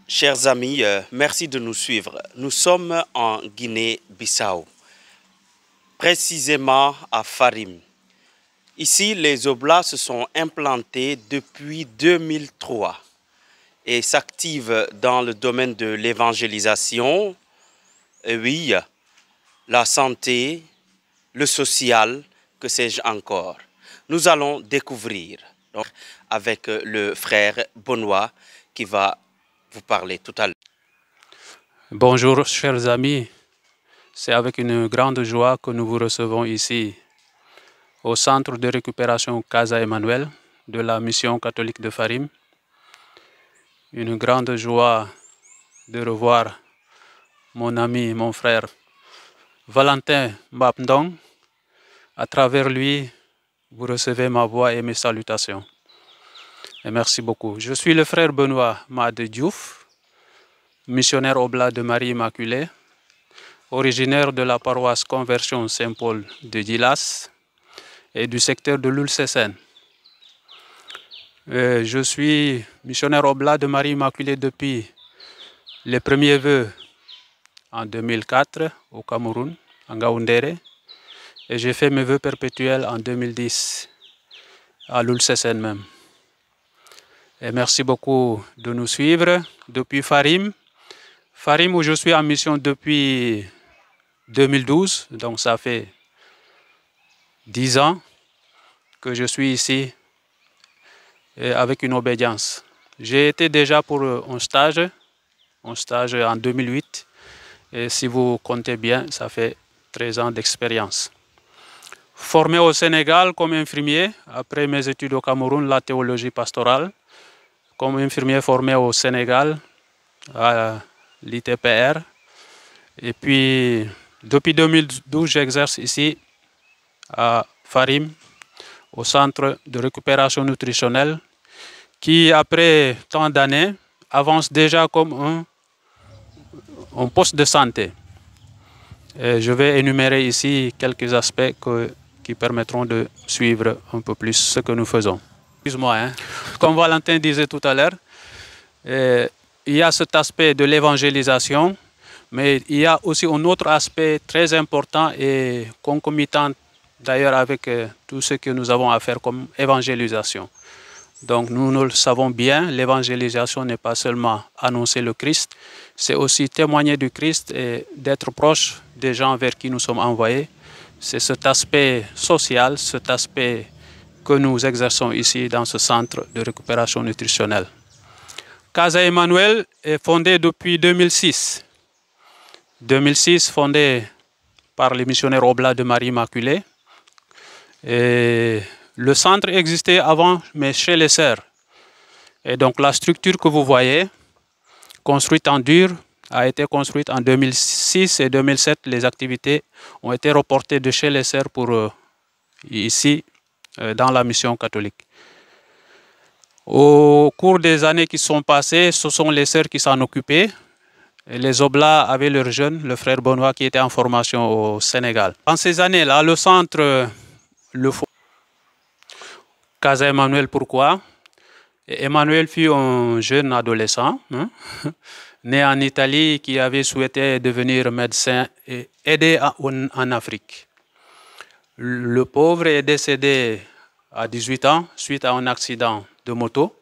Chers amis, merci de nous suivre. Nous sommes en Guinée-Bissau, précisément à Farim. Ici, les Oblats se sont implantés depuis 2003 et s'activent dans le domaine de l'évangélisation, oui, la santé, le social, que sais-je encore. Nous allons découvrir donc, avec le frère Benoît qui va vous parler tout à l'heure. Bonjour chers amis, c'est avec une grande joie que nous vous recevons ici au centre de récupération Casa Emmanuel de la mission catholique de Farim. Une grande joie de revoir mon ami, mon frère Valentin Mbapndong. À travers lui, vous recevez ma voix et mes salutations. Et merci beaucoup. Je suis le frère Benoît Made Diouf, missionnaire oblat de Marie Immaculée, originaire de la paroisse Conversion Saint-Paul de Gilas et du secteur de l'Ulcesen. Je suis missionnaire oblat de Marie Immaculée depuis les premiers vœux en 2004 au Cameroun, en Ngaoundéré, et j'ai fait mes vœux perpétuels en 2010 à l'Ulcesen même. Et merci beaucoup de nous suivre depuis Farim. Farim où je suis en mission depuis 2012, donc ça fait 10 ans que je suis ici avec une obédience. J'ai été déjà pour un stage en 2008, et si vous comptez bien, ça fait 13 ans d'expérience. Formé au Sénégal comme infirmier, après mes études au Cameroun, la théologie pastorale, comme infirmier formé au Sénégal, à l'ITPR. Et puis, depuis 2012, j'exerce ici à Farim, au centre de récupération nutritionnelle, qui, après tant d'années, avance déjà comme un poste de santé. Et je vais énumérer ici quelques aspects qui permettront de suivre un peu plus ce que nous faisons. Excuse-moi, comme Valentin disait tout à l'heure, il y a cet aspect de l'évangélisation, mais il y a aussi un autre aspect très important et concomitant d'ailleurs avec tout ce que nous avons à faire comme évangélisation. Donc nous le savons bien, l'évangélisation n'est pas seulement annoncer le Christ, c'est aussi témoigner du Christ et d'être proche des gens vers qui nous sommes envoyés. C'est cet aspect social, cet aspect que nous exerçons ici dans ce centre de récupération nutritionnelle. Casa Emmanuel est fondé depuis 2006. 2006, fondé par les missionnaires oblats de Marie Immaculée. Et le centre existait avant, mais chez les sœurs. Et donc la structure que vous voyez, construite en dur, a été construite en 2006 et 2007. Les activités ont été reportées de chez les sœurs pour ici, dans la mission catholique. Au cours des années qui sont passées, ce sont les sœurs qui s'en occupaient. Et les oblats avaient leur jeune, le frère Benoît, qui était en formation au Sénégal. En ces années-là, le centre, Casa Emmanuel, pourquoi? Emmanuel fut un jeune adolescent, né en Italie, qui avait souhaité devenir médecin et aider en Afrique. Le pauvre est décédé à 18 ans suite à un accident de moto.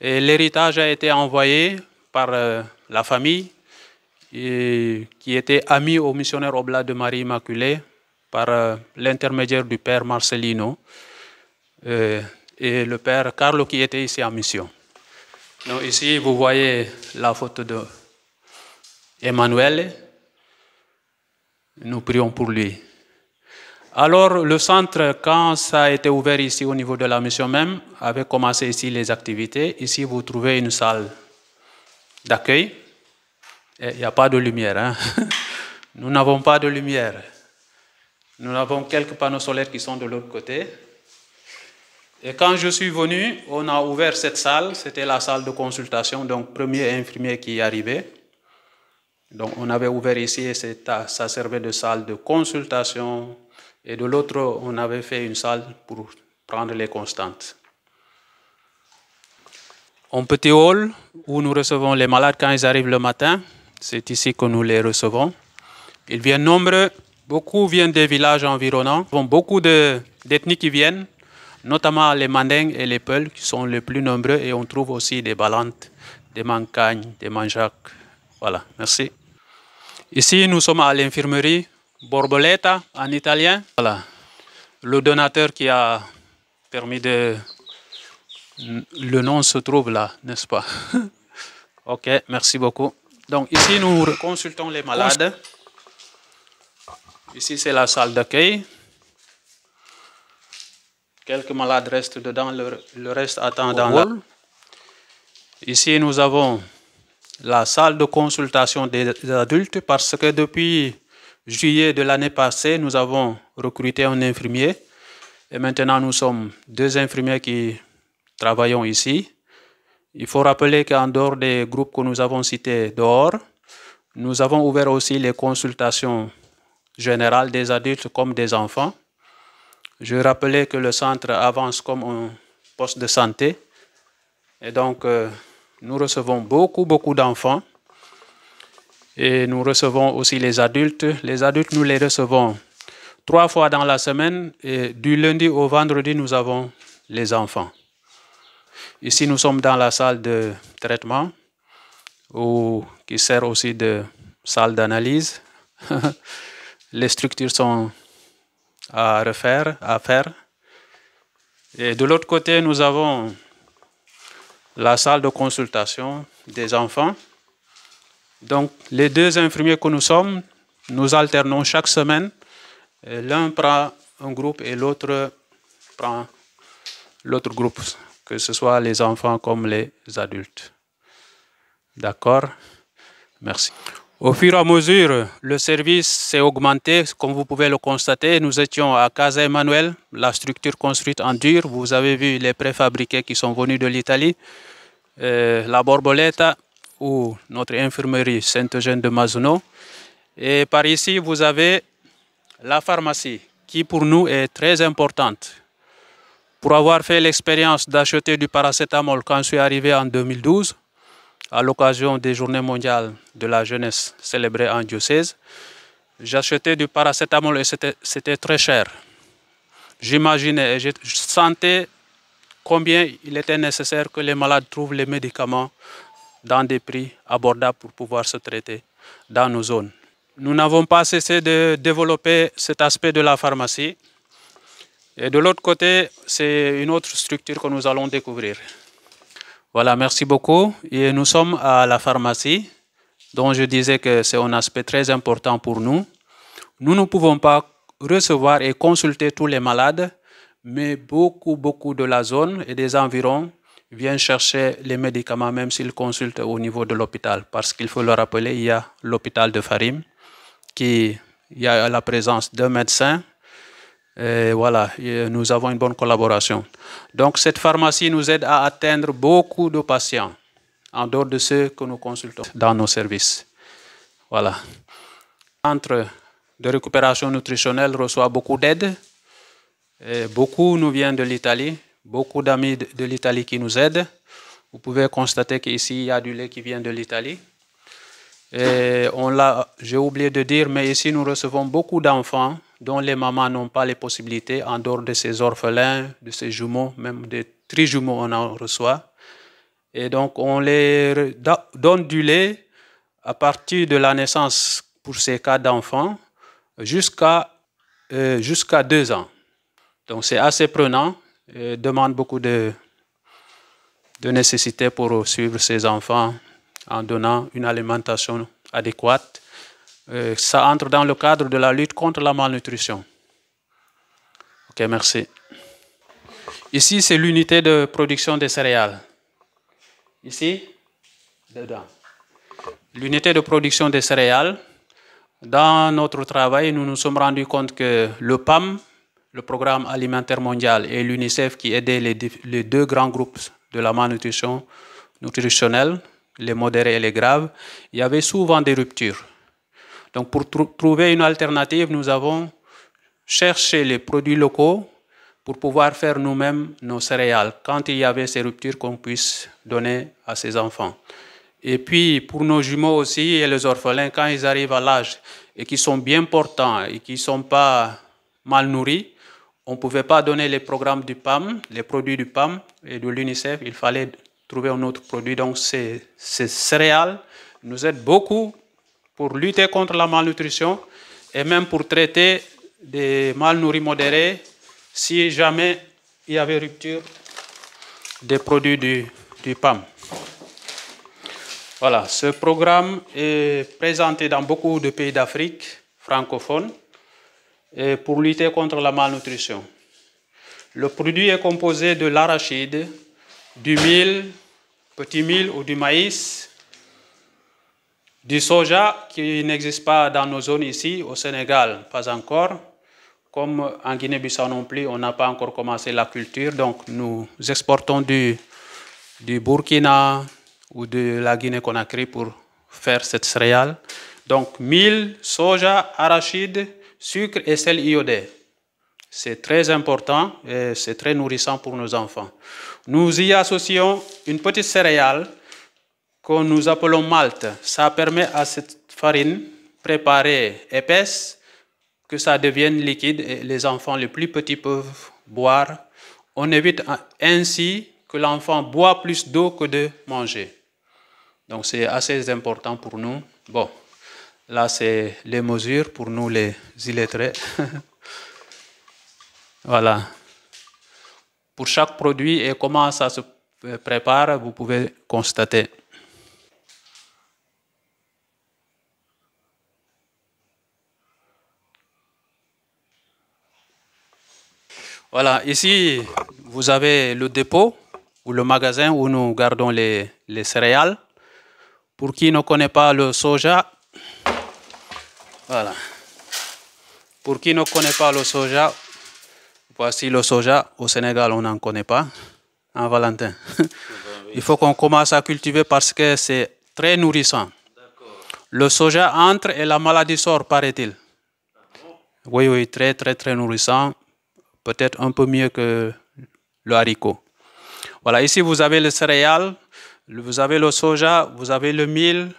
Et l'héritage a été envoyé par la famille qui était amie au missionnaire oblat de Marie Immaculée par l'intermédiaire du père Marcelino et le père Carlo qui était ici en mission. Donc ici, vous voyez la photo de Emmanuel. Nous prions pour lui. Alors, le centre, quand ça a été ouvert ici au niveau de la mission même, avait commencé ici les activités. Ici, vous trouvez une salle d'accueil. Il n'y a pas de lumière. Nous n'avons pas de lumière. Nous avons quelques panneaux solaires qui sont de l'autre côté. Et quand je suis venu, on a ouvert cette salle. C'était la salle de consultation, donc premier infirmier qui arrivait. Donc on avait ouvert ici et ça servait de salle de consultation. Et de l'autre, on avait fait une salle pour prendre les constantes. un petit hall où nous recevons les malades quand ils arrivent le matin. C'est ici que nous les recevons. Ils viennent nombreux, beaucoup viennent des villages environnants. Nous avons beaucoup d'ethnies qui viennent, notamment les Mandingues et les Peuls qui sont les plus nombreux, et on trouve aussi des Balantes, des Mancagnes, des Manjac. Voilà, merci. Ici, nous sommes à l'infirmerie Borboleta en italien. Voilà, le donateur qui a permis de... Le nom se trouve là, n'est-ce pas? Ok, merci beaucoup. Donc ici, nous consultons les malades. Ici, c'est la salle d'accueil. Quelques malades restent dedans, le reste attend dans le hall. Ici, nous avons la salle de consultation des adultes parce que depuis juillet de l'année passée, nous avons recruté un infirmier. Et maintenant, nous sommes 2 infirmiers qui travaillons ici. Il faut rappeler qu'en dehors des groupes que nous avons cités dehors, nous avons ouvert aussi les consultations générales des adultes comme des enfants. Je rappelais que le centre avance comme un poste de santé. Et donc, nous recevons beaucoup d'enfants. Et nous recevons aussi les adultes. Les adultes, nous les recevons 3 fois dans la semaine. Et du lundi au vendredi, nous avons les enfants. Ici, nous sommes dans la salle de traitement, qui sert aussi de salle d'analyse. Les structures sont à faire. Et de l'autre côté, nous avons la salle de consultation des enfants. Donc, les 2 infirmiers que nous sommes, nous alternons chaque semaine. L'un prend un groupe et l'autre prend l'autre groupe, que ce soit les enfants comme les adultes. D'accord? Merci. Au fur et à mesure, le service s'est augmenté, comme vous pouvez le constater. Nous étions à Casa Emmanuel, la structure construite en dur. Vous avez vu les préfabriqués qui sont venus de l'Italie. La Borboleta ou notre infirmerie Saint-Eugène de Mazenot. Et par ici, vous avez la pharmacie qui pour nous est très importante. Pour avoir fait l'expérience d'acheter du paracétamol quand je suis arrivé en 2012, à l'occasion des Journées mondiales de la jeunesse célébrées en diocèse, j'achetais du paracétamol et c'était très cher. J'imaginais et je sentais combien il était nécessaire que les malades trouvent les médicaments dans des prix abordables pour pouvoir se traiter dans nos zones. Nous n'avons pas cessé de développer cet aspect de la pharmacie. Et de l'autre côté, c'est une autre structure que nous allons découvrir. Voilà, merci beaucoup. Et nous sommes à la pharmacie, dont je disais que c'est un aspect très important pour nous. Nous ne pouvons pas recevoir et consulter tous les malades, mais beaucoup de la zone et des environs viennent chercher les médicaments, même s'ils consultent au niveau de l'hôpital. Parce qu'il faut le rappeler, il y a l'hôpital de Farim, il y a la présence d'un médecin. Et voilà, nous avons une bonne collaboration. Donc cette pharmacie nous aide à atteindre beaucoup de patients, en dehors de ceux que nous consultons dans nos services. Voilà. Le centre de récupération nutritionnelle reçoit beaucoup d'aide. Beaucoup nous viennent de l'Italie, beaucoup d'amis de l'Italie qui nous aident. Vous pouvez constater qu'ici, il y a du lait qui vient de l'Italie. J'ai oublié de dire, mais ici, nous recevons beaucoup d'enfants dont les mamans n'ont pas les possibilités, en dehors de ces orphelins, de ces jumeaux, même des trijumeaux, on en reçoit. Et donc, on les donne du lait à partir de la naissance pour ces cas d'enfants jusqu'à 2 ans. Donc, c'est assez prenant et demande beaucoup de nécessité pour suivre ces enfants en donnant une alimentation adéquate. Ça entre dans le cadre de la lutte contre la malnutrition. Ok, merci. Ici, c'est l'unité de production des céréales. Ici, dedans. L'unité de production des céréales. Dans notre travail, nous nous sommes rendus compte que le PAM, le Programme alimentaire mondial, et l'UNICEF, qui aidaient les 2 grands groupes de la malnutrition nutritionnelle, les modérés et les graves, il y avait souvent des ruptures. Donc, pour trouver une alternative, nous avons cherché les produits locaux pour pouvoir faire nous-mêmes nos céréales, quand il y avait ces ruptures qu'on puisse donner à ces enfants. Et puis, pour nos jumeaux aussi et les orphelins, quand ils arrivent à l'âge et qui sont bien portants et qui ne sont pas mal nourris, on ne pouvait pas donner les programmes du PAM, les produits du PAM et de l'UNICEF. Il fallait trouver un autre produit. Donc, ces céréales nous aident beaucoup pour lutter contre la malnutrition et même pour traiter des mal nourris modérés si jamais il y avait rupture des produits du PAM. Voilà, ce programme est présenté dans beaucoup de pays d'Afrique francophones et pour lutter contre la malnutrition. Le produit est composé de l'arachide, du mil, petit mil ou du maïs, du soja qui n'existe pas dans nos zones ici, au Sénégal, pas encore. Comme en Guinée-Bissau non plus, on n'a pas encore commencé la culture, donc nous exportons du Burkina ou de la Guinée-Conakry pour faire cette céréale. Donc mil, soja, arachide, sucre et sel iodé. C'est très important et c'est très nourrissant pour nos enfants. Nous y associons une petite céréale que nous appelons malt. Ça permet à cette farine préparée épaisse que ça devienne liquide et les enfants les plus petits peuvent boire. On évite ainsi que l'enfant boit plus d'eau que de manger. Donc c'est assez important pour nous. Bon, là c'est les mesures pour nous les illettrés. Voilà. Pour chaque produit et comment ça se prépare, vous pouvez constater. Voilà, ici, vous avez le dépôt ou le magasin où nous gardons les céréales. Pour qui ne connaît pas le soja, voilà. Pour qui ne connaît pas le soja, voici le soja. Au Sénégal, on n'en connaît pas. Hein, Valentin? Il faut qu'on commence à cultiver parce que c'est très nourrissant. Le soja entre et la maladie sort, paraît-il. Oui, oui, très, très, très nourrissant. Peut-être un peu mieux que le haricot. Voilà, ici vous avez les céréales, vous avez le soja, vous avez le mil,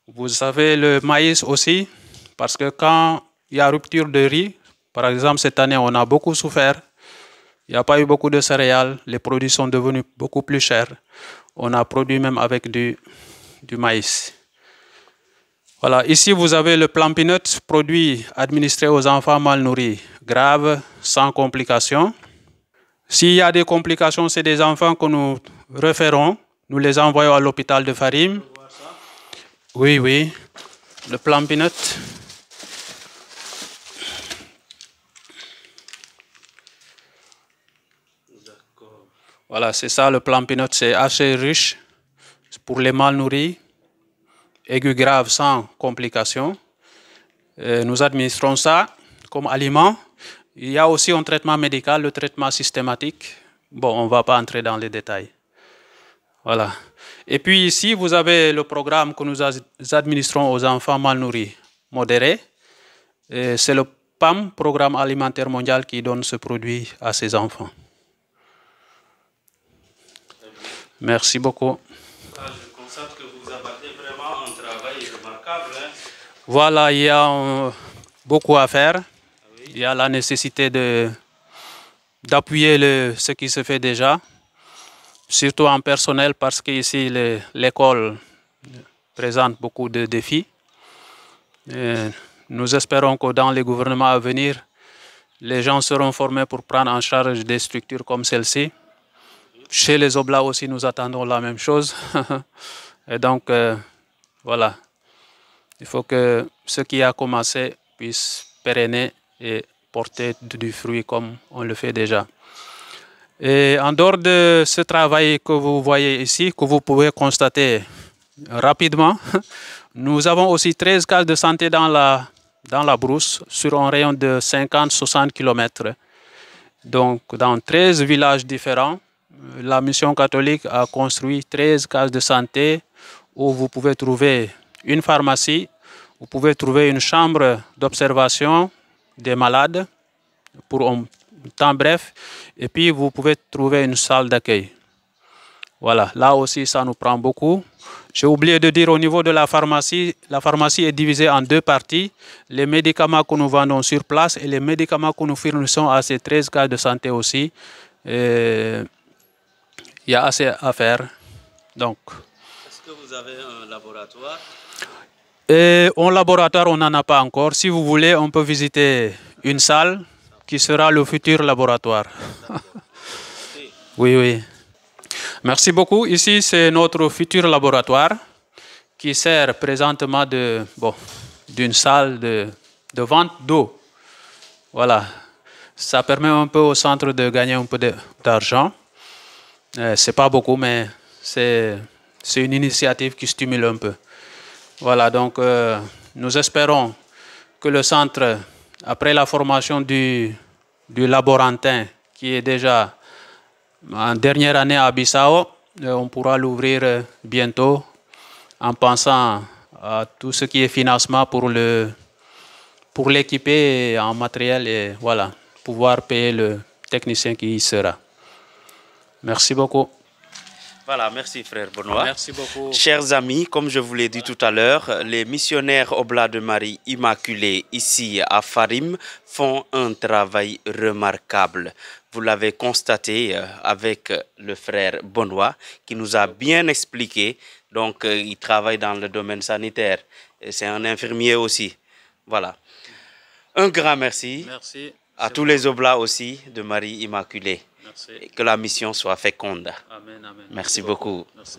vous avez le maïs aussi. Parce que quand il y a rupture de riz, par exemple cette année on a beaucoup souffert, il n'y a pas eu beaucoup de céréales, les produits sont devenus beaucoup plus chers. On a produit même avec du maïs. Voilà, ici vous avez le Plan Peanut, produit administré aux enfants mal nourris, grave, sans complications. S'il y a des complications, c'est des enfants que nous référons, nous les envoyons à l'hôpital de Farim. Oui, oui, le Plan Peanut. Voilà, c'est ça le Plan Peanut, c'est assez riche pour les mal nourris. Aigus graves sans complications. Nous administrons ça comme aliment. Il y a aussi un traitement médical, le traitement systématique. Bon, on ne va pas entrer dans les détails. Voilà. Et puis ici, vous avez le programme que nous administrons aux enfants mal nourris modérés. C'est le PAM, Programme alimentaire mondial, qui donne ce produit à ces enfants. Merci beaucoup. Je constate que vous abattez vraiment un travail remarquable. Hein? Voilà, il y a beaucoup à faire. Il y a la nécessité d'appuyer ce qui se fait déjà, surtout en personnel parce qu'ici l'école présente beaucoup de défis. Et nous espérons que dans les gouvernements à venir, les gens seront formés pour prendre en charge des structures comme celle-ci. Chez les Oblats aussi, nous attendons la même chose. Et donc, voilà. Il faut que ce qui a commencé puisse pérenner et porter du fruit comme on le fait déjà. Et en dehors de ce travail que vous voyez ici, que vous pouvez constater rapidement, nous avons aussi 13 cases de santé dans la brousse sur un rayon de 50-60 km. Donc, dans 13 villages différents, la mission catholique a construit 13 cases de santé où vous pouvez trouver une pharmacie, vous pouvez trouver une chambre d'observation des malades pour un temps bref, et puis vous pouvez trouver une salle d'accueil. Voilà, là aussi ça nous prend beaucoup. J'ai oublié de dire au niveau de la pharmacie est divisée en deux parties. Les médicaments que nous vendons sur place et les médicaments que nous fournissons à ces 13 cas de santé aussi. Il y a assez à faire. Donc. Est-ce que vous avez un laboratoire? Un laboratoire, on n'en a pas encore. Si vous voulez, on peut visiter une salle qui sera le futur laboratoire. Oui, oui. Merci beaucoup. Ici, c'est notre futur laboratoire qui sert présentement d'une salle de vente d'eau. Voilà. Ça permet un peu au centre de gagner un peu d'argent. C'est pas beaucoup, mais c'est une initiative qui stimule un peu. Voilà, donc nous espérons que le centre, après la formation du laborantin qui est déjà en dernière année à Bissau, on pourra l'ouvrir bientôt en pensant à tout ce qui est financement pour l'équiper en matériel et voilà, pouvoir payer le technicien qui y sera. Merci beaucoup. Voilà, merci frère Benoît. Merci beaucoup. Chers amis, comme je vous l'ai dit tout à l'heure, les missionnaires Oblats de Marie Immaculée ici à Farim font un travail remarquable. Vous l'avez constaté avec le frère Benoît qui nous a bien expliqué. Donc, il travaille dans le domaine sanitaire. C'est un infirmier aussi. Voilà. Un grand merci, à tous les Oblats aussi de Marie Immaculée. Merci. Et que la mission soit féconde. Amen, amen. Merci beaucoup. Merci.